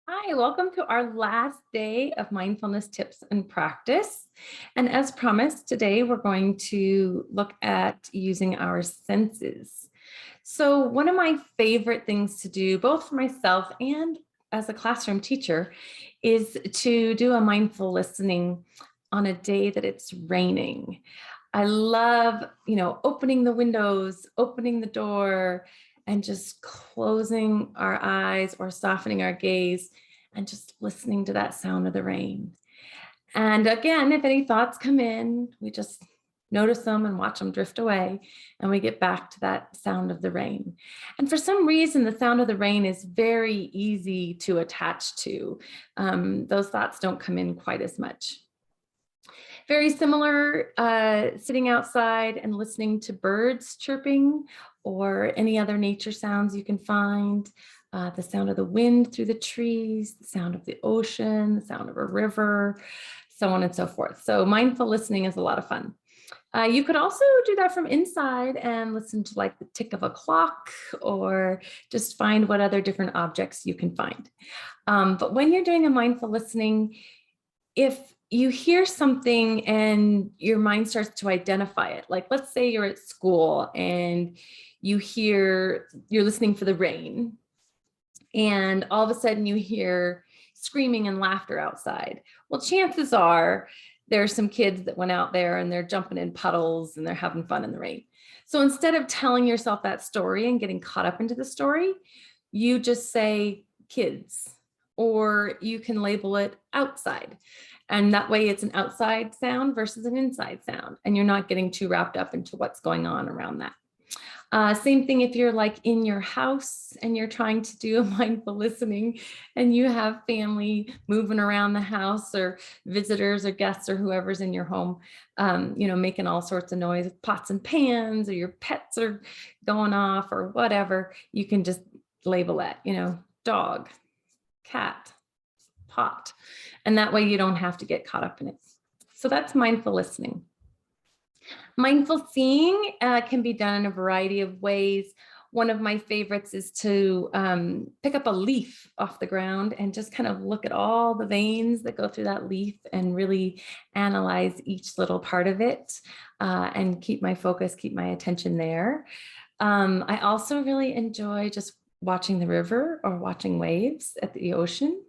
Hi, welcome to our last day of mindfulness tips and practice. And as promised, today we're going to look at using our senses. So, one of my favorite things to do, both for myself and as a classroom teacher, is to do a mindful listening on a day that it's raining. I love, opening the windows, opening the door, and just closing our eyes or softening our gaze and just listening to that sound of the rain. And again, if any thoughts come in, we just notice them and watch them drift away, and we get back to that sound of the rain. And for some reason, the sound of the rain is very easy to attach to. Those thoughts don't come in quite as much. Very similar, sitting outside and listening to birds chirping or any other nature sounds you can find. The sound of the wind through the trees, the sound of the ocean, the sound of a river, so on and so forth. So mindful listening is a lot of fun. You could also do that from inside and listen to like the tick of a clock or just find what other different objects you can find. But when you're doing a mindful listening, if you hear something and your mind starts to identify it, like let's say you're at school and you're listening for the rain, and all of a sudden you hear screaming and laughter outside. Well, chances are there's some kids that went out there and they're jumping in puddles and they're having fun in the rain. So instead of telling yourself that story and getting caught up into the story, you just say kids, or you can label it outside. And that way it's an outside sound versus an inside sound. And you're not getting too wrapped up into what's going on around that. Same thing if you're like in your house and you're trying to do a mindful listening and you have family moving around the house or visitors or guests or whoever's in your home, making all sorts of noise, pots and pans, or your pets are going off or whatever, you can just label it, dog, cat, pot. And that way you don't have to get caught up in it. So that's mindful listening. Mindful seeing can be done in a variety of ways. One of my favorites is to pick up a leaf off the ground and just kind of look at all the veins that go through that leaf and really analyze each little part of it and keep my focus, keep my attention there. I also really enjoy just watching the river or watching waves at the ocean.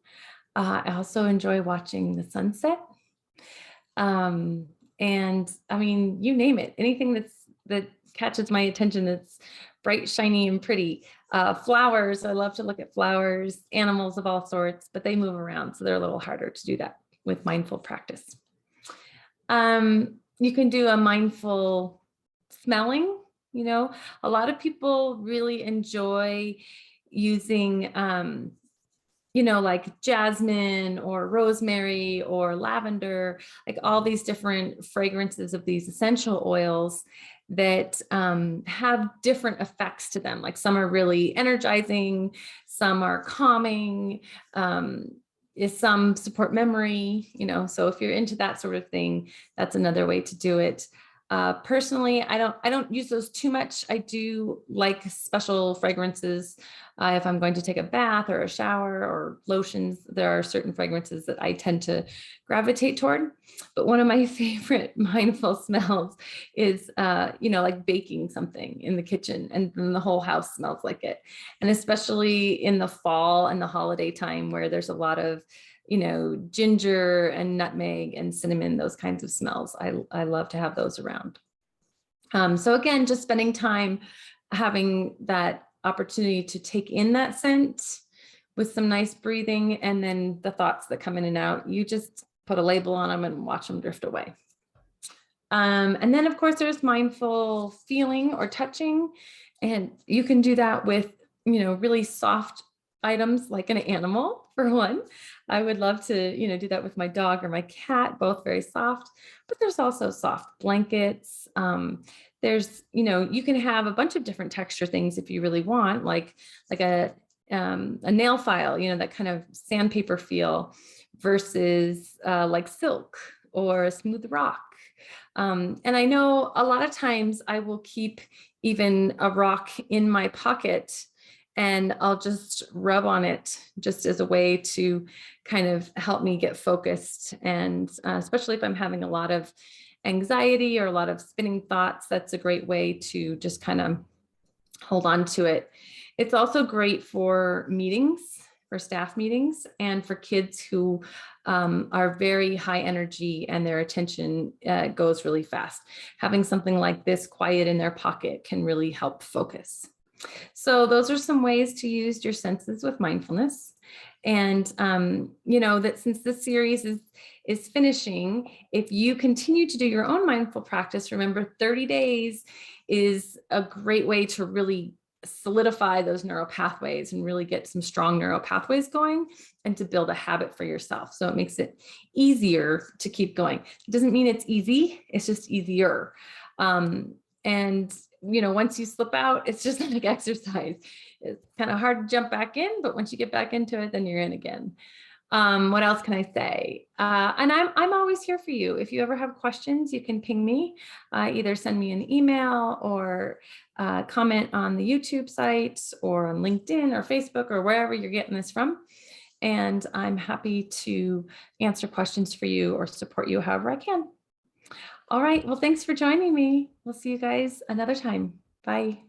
I also enjoy watching the sunset. And I mean, you name it, anything that catches my attention that's bright, shiny, and pretty. Flowers, I love to look at flowers, animals of all sorts, but they move around, so they're a little harder to do that with mindful practice. You can do a mindful smelling. A lot of people really enjoy using like jasmine or rosemary or lavender, like all these different fragrances of these essential oils that have different effects to them. Like some are really energizing, some are calming, some support memory, so if you're into that sort of thing, that's another way to do it. Personally, I don't use those too much. I do like special fragrances. If I'm going to take a bath or a shower or lotions, there are certain fragrances that I tend to gravitate toward. But one of my favorite mindful smells is, like baking something in the kitchen, and then the whole house smells like it. And especially in the fall and the holiday time where there's a lot of ginger and nutmeg and cinnamon, those kinds of smells. I love to have those around. So again, just spending time having that opportunity to take in that scent with some nice breathing, and then the thoughts that come in and out, you just put a label on them and watch them drift away. And then of course there's mindful feeling or touching, and you can do that with, really soft items like an animal, for one. I would love to, do that with my dog or my cat, both very soft, but there's also soft blankets. There's, you can have a bunch of different texture things if you really want, like a nail file, that kind of sandpaper feel versus like silk or a smooth rock. And I know a lot of times I will keep even a rock in my pocket and I'll just rub on it just as a way to kind of help me get focused. And especially if I'm having a lot of anxiety or a lot of spinning thoughts, that's a great way to just kind of hold on to it. It's also great for meetings, for staff meetings, and for kids who are very high energy and their attention goes really fast. Having something like this quiet in their pocket can really help focus. So those are some ways to use your senses with mindfulness. And that since this series is finishing, if you continue to do your own mindful practice, remember 30 days is a great way to really solidify those neural pathways and really get some strong neural pathways going and to build a habit for yourself. So it makes it easier to keep going. It doesn't mean it's easy, it's just easier. And once you slip out, it's just like exercise. It's kind of hard to jump back in, but once you get back into it, then you're in again. What else can I say? And I'm always here for you. If you ever have questions, you can ping me, either send me an email or comment on the YouTube site or on LinkedIn or Facebook or wherever you're getting this from. And I'm happy to answer questions for you or support you however I can. All right. Well, thanks for joining me. We'll see you guys another time. Bye.